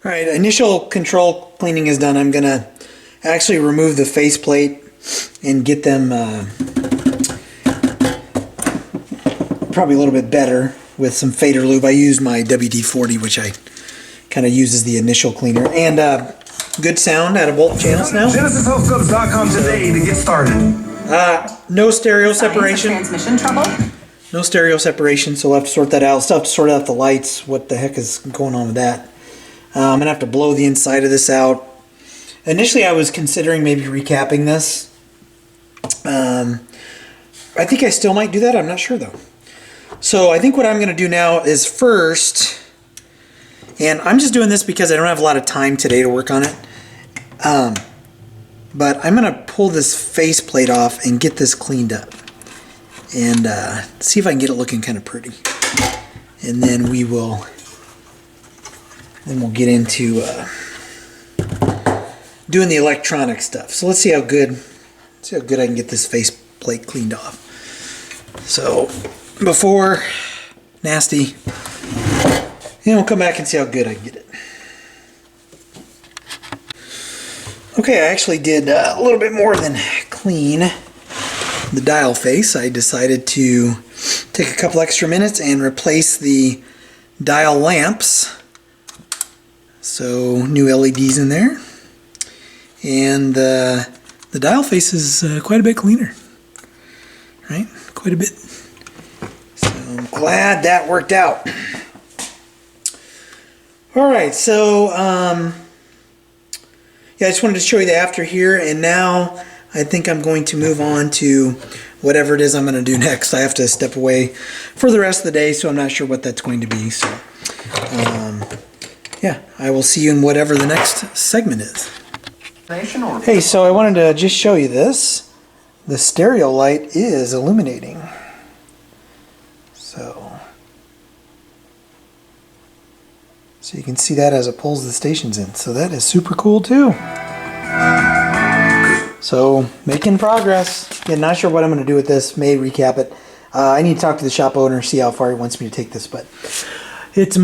All right, initial control cleaning is done. I'm gonna actually remove the faceplate and get them probably a little bit better with some fader lube. I used my WD-40, which I kind of use as the initial cleaner. And good sound out of both channels now. GenesisHealthScopes.com today to get started. No stereo separation. Transmission trouble? No stereo separation, so we'll have to sort that out. Still have to sort out the lights. What the heck is going on with that? I'm gonna have to blow the inside of this out. Initially, I was considering maybe recapping this. I think I still might do that. I'm not sure though. So I think what I'm going to do now is first, and I'm just doing this because I don't have a lot of time today to work on it, but I'm going to pull this faceplate off and get this cleaned up and see if I can get it looking kind of pretty. And then we'll get into doing the electronic stuff. So let's see how good I can get this faceplate cleaned off. So before nasty, we'll come back and see how good I can get it. Okay, I actually did a little bit more than clean the dial face. I decided to take a couple extra minutes and replace the dial lamps. So new LEDs in there, and the dial face is quite a bit cleaner, right? Quite a bit. I'm glad that worked out. Alright, so yeah, I just wanted to show you the after here, and now I think I'm going to move on to whatever it is I'm going to do next. I have to step away for the rest of the day, so I'm not sure what that's going to be. So yeah, I will see you in whatever the next segment is. Hey, so I wanted to just show you this. The stereo light is illuminating. So you can see that as it pulls the stations in. So that is super cool too. So making progress. Again, not sure what I'm going to do with this. May recap it. I need to talk to the shop owner, see how far he wants me to take this. But it's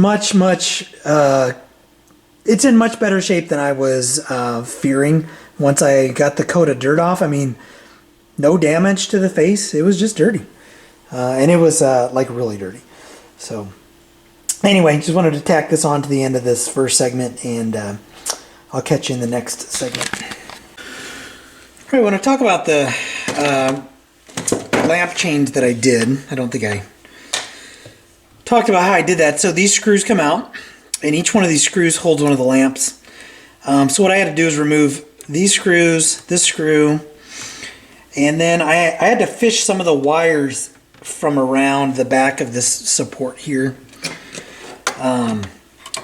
it's in much better shape than I was fearing. Once I got the coat of dirt off, I mean, no damage to the face. It was just dirty. And it was like really dirty. So anyway, just wanted to tack this on to the end of this first segment, and I'll catch you in the next segment. All right, I want to talk about the lamp change that I did. I don't think I talked about how I did that. So these screws come out, and each one of these screws holds one of the lamps. So what I had to do is remove these screws, this screw, and then I had to fish some of the wires from around the back of this support here.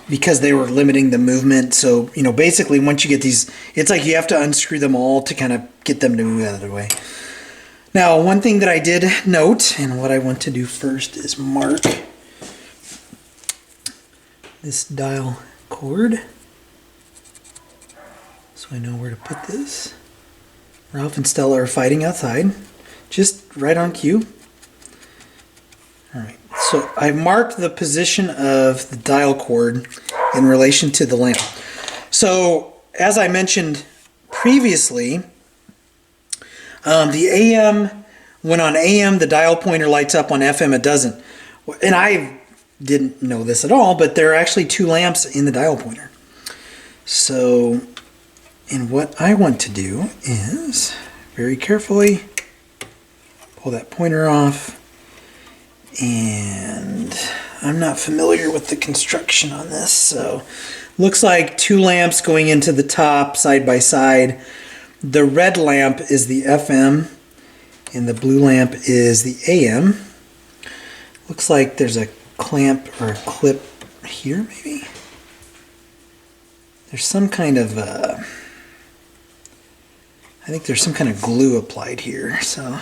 Because they were limiting the movement. So, basically once you get these, it's like you have to unscrew them all to kind of get them to move out of the way. Now, one thing that I did note, and what I want to do first is mark this dial cord, so I know where to put this. Ralph and Stella are fighting outside, just right on cue. Alright, so I marked the position of the dial cord in relation to the lamp. So, as I mentioned previously, the AM, when on AM the dial pointer lights up, on FM it doesn't. And I didn't know this at all, but there are actually two lamps in the dial pointer. So, and what I want to do is, very carefully, pull that pointer off. And I'm not familiar with the construction on this, so looks like two lamps going into the top side by side. The red lamp is the FM and the blue lamp is the AM. Looks like there's a clamp or a clip here, maybe. There's some kind of I think there's some kind of glue applied here, so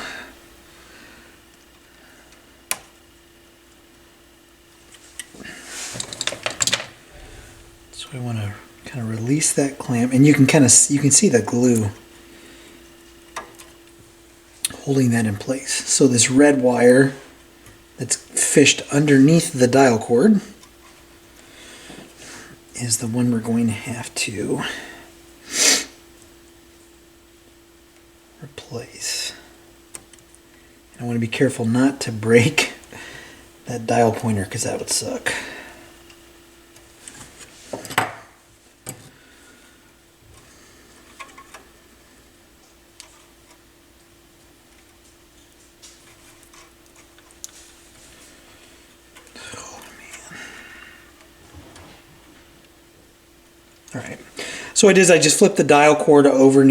I want to kind of release that clamp, and you can see the glue holding that in place. So this red wire that's fished underneath the dial cord, is the one we're going to have to replace. I want to be careful not to break that dial pointer because that would suck. All right, so what I did is I just flipped the dial cord over,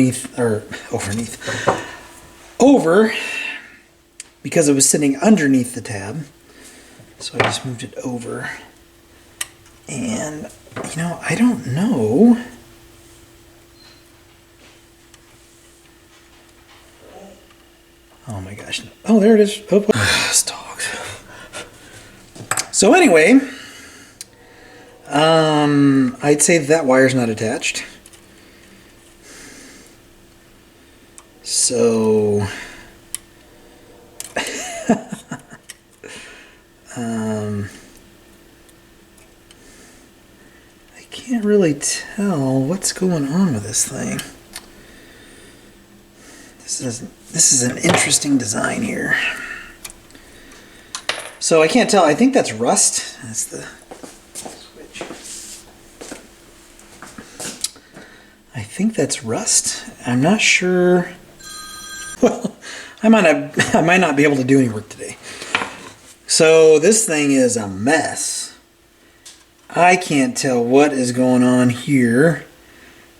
because it was sitting underneath the tab. So I just moved it over. And, you know, I don't know. Oh my gosh. Oh, there it is. Oh, this dog. So anyway, I'd say that wire's not attached. So, I can't really tell what's going on with this thing. This is an interesting design here. So I can't tell. I think that's rust. That's the switch. I think that's rust. I'm not sure. Well, I might not be able to do any work today. So this thing is a mess. I can't tell what is going on here.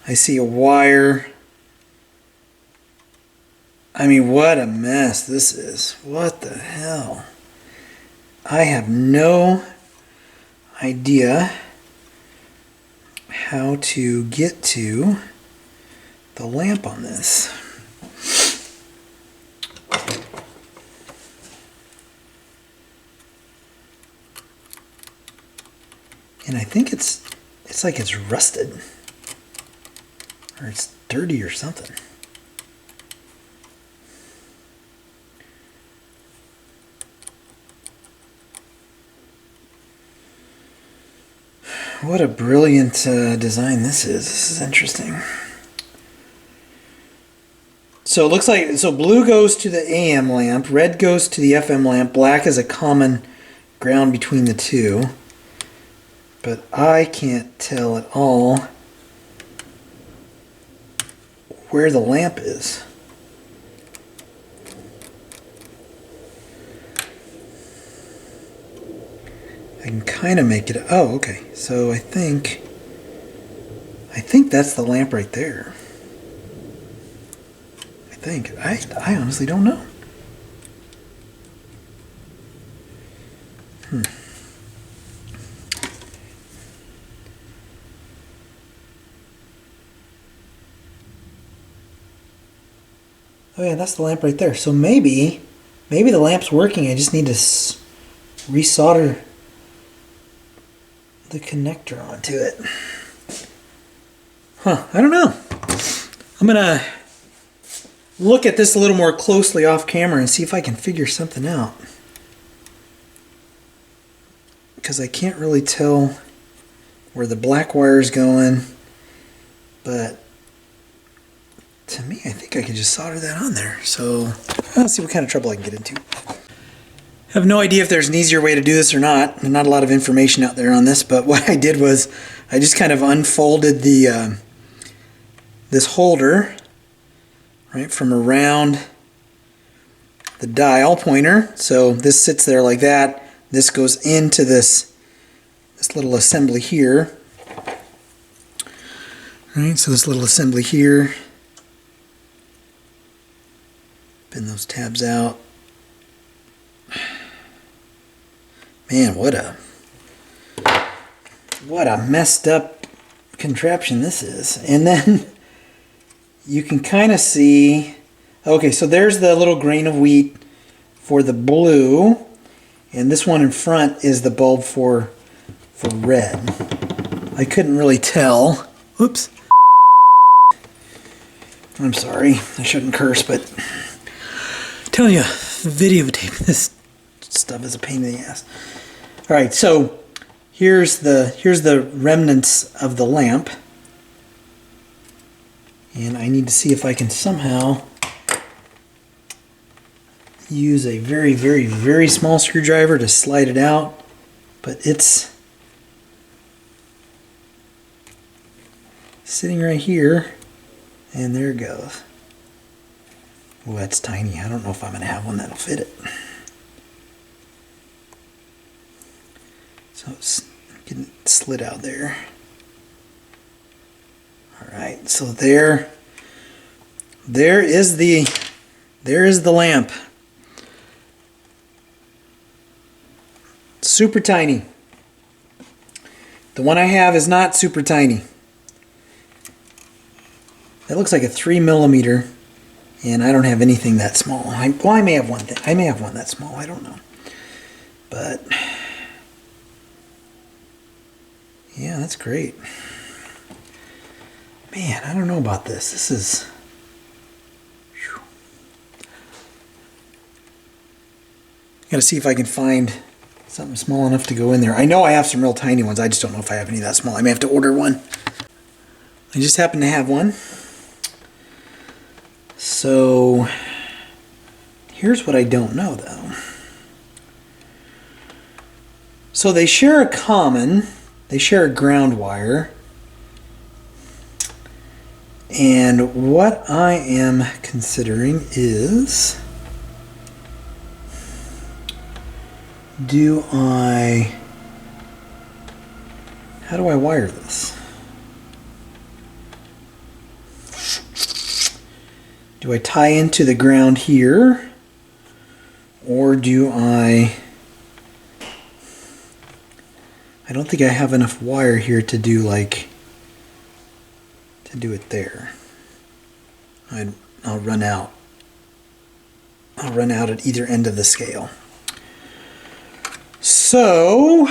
I see a wire. I mean, what a mess this is. What the hell? I have no idea how to get to the lamp on this. And I think it's like it's rusted. Or it's dirty or something. What a brilliant design this is. This is interesting. So it looks like, so blue goes to the AM lamp, red goes to the FM lamp, black is a common ground between the two. But I can't tell at all where the lamp is. I can kind of make it. Oh, okay. So I think that's the lamp right there. I think. I honestly don't know. Oh yeah, that's the lamp right there. So maybe the lamp's working. I just need to resolder the connector onto it. Huh, I don't know. I'm gonna look at this a little more closely off camera and see if I can figure something out. Because I can't really tell where the black wire is going, but to me, I think I can just solder that on there. So let's see what kind of trouble I can get into. I have no idea if there's an easier way to do this or not. There's not a lot of information out there on this, but what I did was I just kind of unfolded the this holder right from around the dial pointer. So this sits there like that. This goes into this little assembly here. Right, so this little assembly here. Pin those tabs out. Man, what a messed up contraption this is. And then you can kind of see, okay, so there's the little grain of wheat for the blue, and this one in front is the bulb for red. I couldn't really tell. Oops. I'm sorry, I shouldn't curse, but telling you, videotaping this stuff is a pain in the ass. All right, so here's the remnants of the lamp. And I need to see if I can somehow use a very, very, very small screwdriver to slide it out. But it's sitting right here. And there it goes. Oh, that's tiny. I don't know if I'm going to have one that'll fit it. So it's getting slid out there. Alright, so there is the lamp. Super tiny. The one I have is not super tiny. That looks like a 3mm, and I don't have anything that small. I may have one thing. I may have one that small. I don't know. But yeah, that's great. Man, I don't know about this. This is... Whew. Gotta see if I can find something small enough to go in there. I know I have some real tiny ones. I just don't know if I have any that small. I may have to order one. I just happen to have one. So here's what I don't know though. So they share a ground wire. And what I am considering is, how do I wire this? Do I tie into the ground here? Or do I don't think I have enough wire here to do it there. I'll run out. I'll run out at either end of the scale. So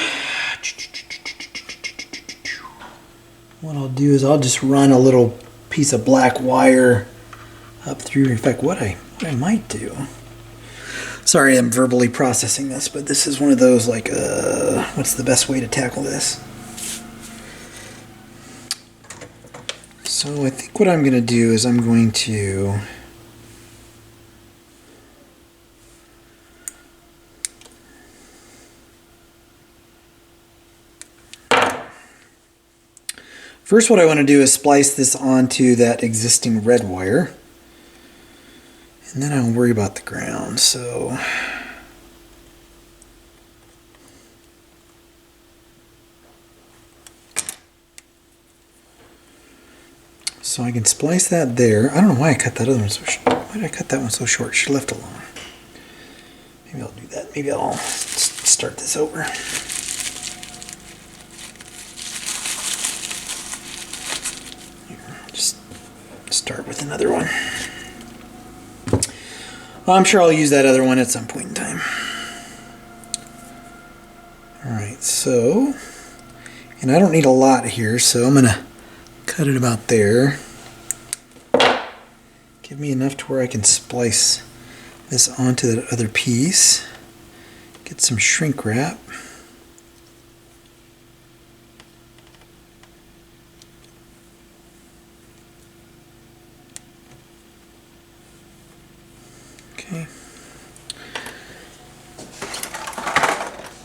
what I'll do is I'll just run a little piece of black wire up through. In fact, what I might do. Sorry, I'm verbally processing this, but this is one of those what's the best way to tackle this? So I think what I'm going to do is I'm going to first what I want to do is splice this onto that existing red wire, and then I'll worry about the ground. So I can splice that there. I don't know why I cut that other one so short. Why did I cut that one so short? She left alone. Maybe I'll do that. Maybe I'll start this over. Here, just start with another one. Well, I'm sure I'll use that other one at some point in time. Alright, so, and I don't need a lot here, so I'm going to cut it about there. Give me enough to where I can splice this onto that other piece. Get some shrink wrap. Okay.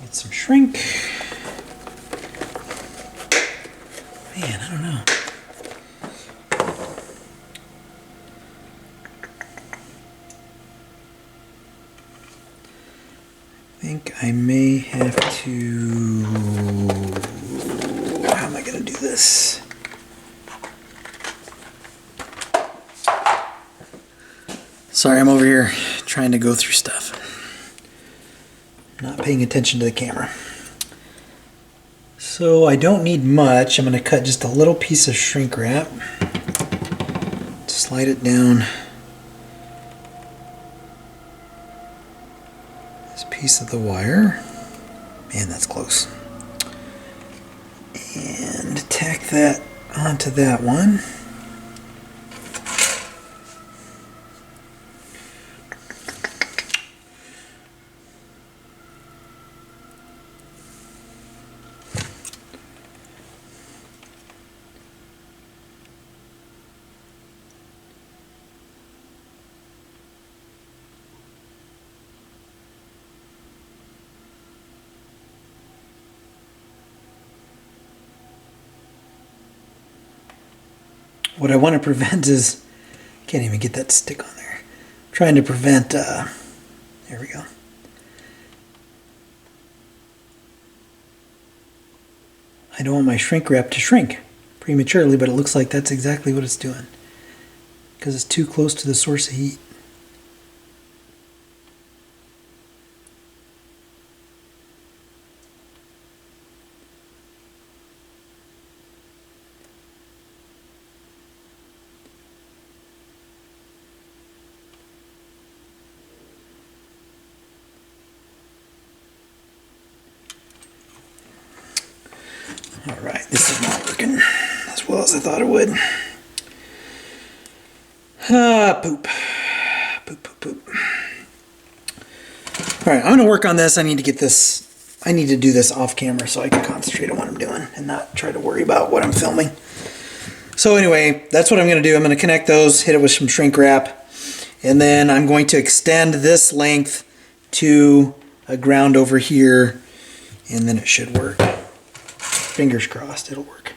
Get some shrink. Man, I don't know. I think I may have to... How am I going to do this? Sorry, I'm over here trying to go through stuff. Not paying attention to the camera. So I don't need much. I'm going to cut just a little piece of shrink wrap. Slide it down this piece of the wire. Man, that's close. And tack that onto that one. What I want to prevent is, can't even get that stick on there. Trying to prevent, there we go. I don't want my shrink wrap to shrink prematurely, but it looks like that's exactly what it's doing because it's too close to the source of heat. Alright, this is not working as well as I thought it would. Poop. Poop, poop, poop. Alright, I'm going to work on this. I need to get this, I need to do this off camera so I can concentrate on what I'm doing and not try to worry about what I'm filming. So anyway, that's what I'm going to do. I'm going to connect those, hit it with some shrink wrap, and then I'm going to extend this length to a ground over here, and then it should work. Fingers crossed it'll work.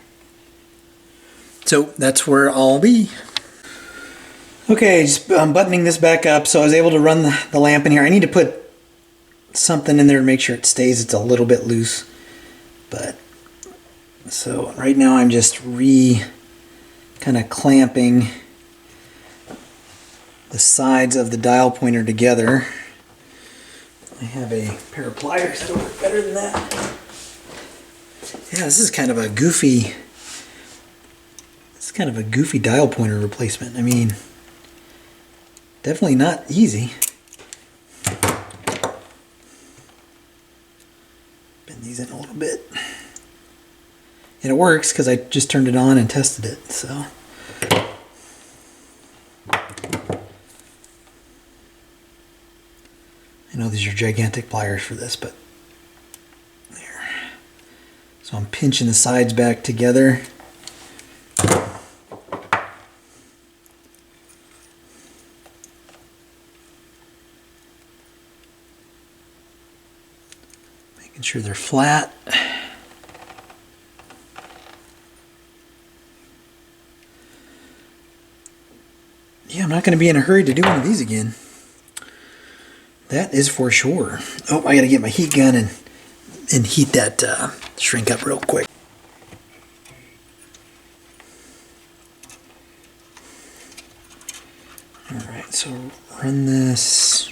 So that's where I'll be. Okay, just buttoning this back up. So I was able to run the lamp in here. I need to put something in there to make sure it stays. It's a little bit loose. But so right now I'm just kind of clamping the sides of the dial pointer together. I have a pair of pliers that'll work better than that. Yeah, this is kind of a goofy dial pointer replacement. I mean, definitely not easy. Bend these in a little bit. And it works because I just turned it on and tested it, so. I know these are gigantic pliers for this, but there. So I'm pinching the sides back together. Making sure they're flat. Yeah, I'm not going to be in a hurry to do one of these again. That is for sure. Oh, I got to get my heat gun and heat that shrink up real quick. Alright, so run this.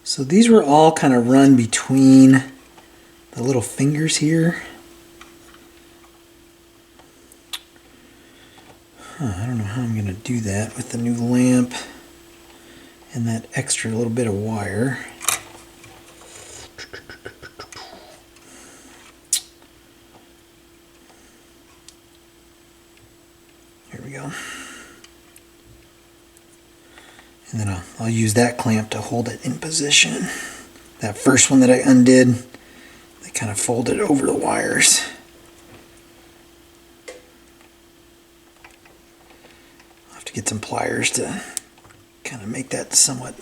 So these were all kind of run between the little fingers here. I don't know how I'm going to do that with the new lamp and that extra little bit of wire. Here we go. And then I'll use that clamp to hold it in position. That first one that I undid, they kind of folded over the wires. I'll have to get some pliers to kind of make that somewhat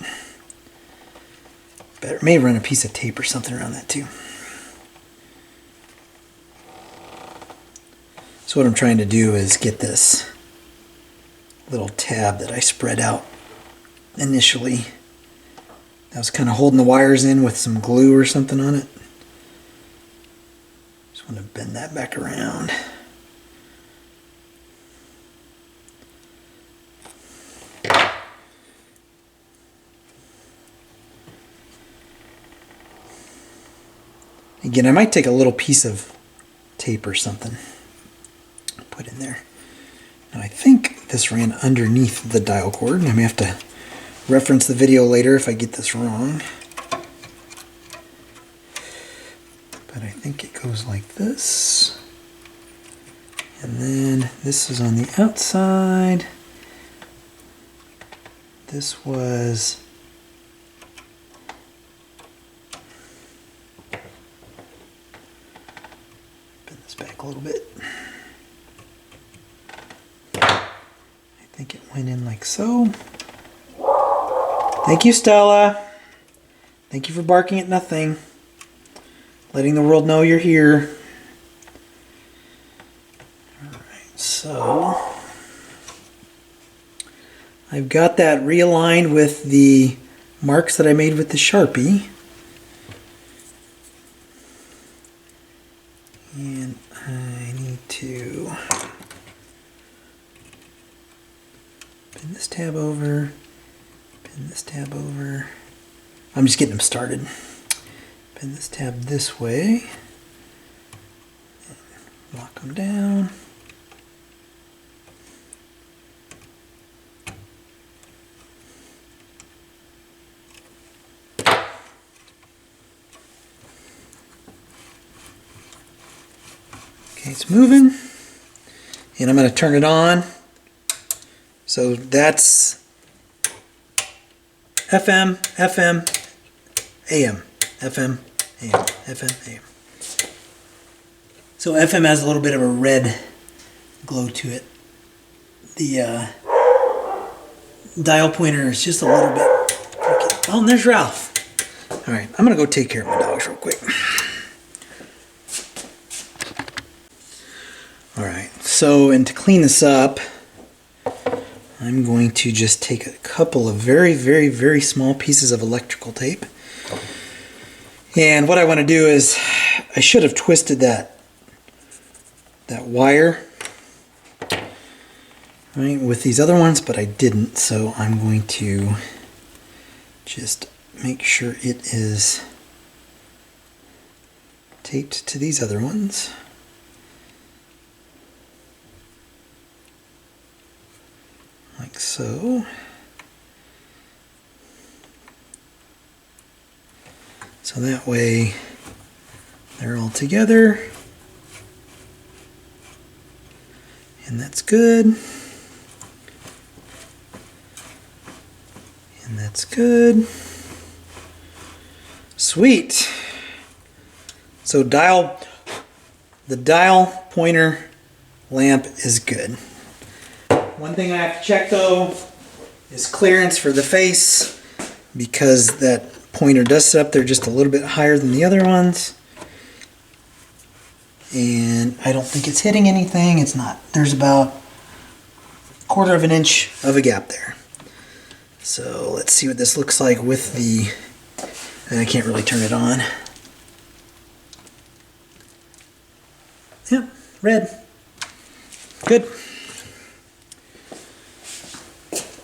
better. May run a piece of tape or something around that too. So what I'm trying to do is get this little tab that I spread out initially. I was kind of holding the wires in with some glue or something on it. Just want to bend that back around. Again, I might take a little piece of tape or something, put in there. Now I think this ran underneath the dial cord, and I may have to reference the video later if I get this wrong. But I think it goes like this. And then this is on the outside. This was bend this back a little bit. I think it went in like so. Thank you, Stella. Thank you for barking at nothing. Letting the world know you're here. Alright, so I've got that realigned with the marks that I made with the Sharpie. And I need to pin this tab over, pin this tab over. I'm just getting them started. Pin this tab this way, lock them down. Okay, it's moving, and I'm going to turn it on. So that's FM, FM, AM, FM, AM, FM, AM. So FM has a little bit of a red glow to it. The dial pointer is just a little bit crooked. Oh, and there's Ralph. All right, I'm going to go take care of my dogs real quick. All right, so, and to clean this up, I'm going to just take a couple of very, very, very small pieces of electrical tape. And what I want to do is, I should have twisted that wire, right, with these other ones, but I didn't, so I'm going to just make sure it is taped to these other ones. Like so. So that way they're all together. And that's good. And that's good. Sweet. So the dial pointer lamp is good. One thing I have to check though is clearance for the face, because that pointer does sit up there just a little bit higher than the other ones. And I don't think it's hitting anything. It's not. There's about 1/4 of an inch of a gap there. So let's see what this looks like with the, and I can't really turn it on. Yeah, red. Good.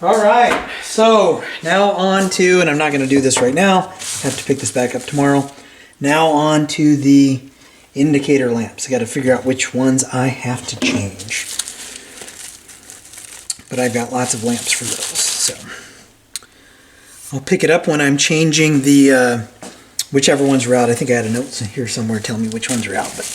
All right, so now on to, and I'm not going to do this right now, I have to pick this back up tomorrow. Now on to the indicator lamps. I got to figure out which ones I have to change. But I've got lots of lamps for those, so I'll pick it up when I'm changing the whichever ones are out. I think I had a note here somewhere telling me which ones are out, but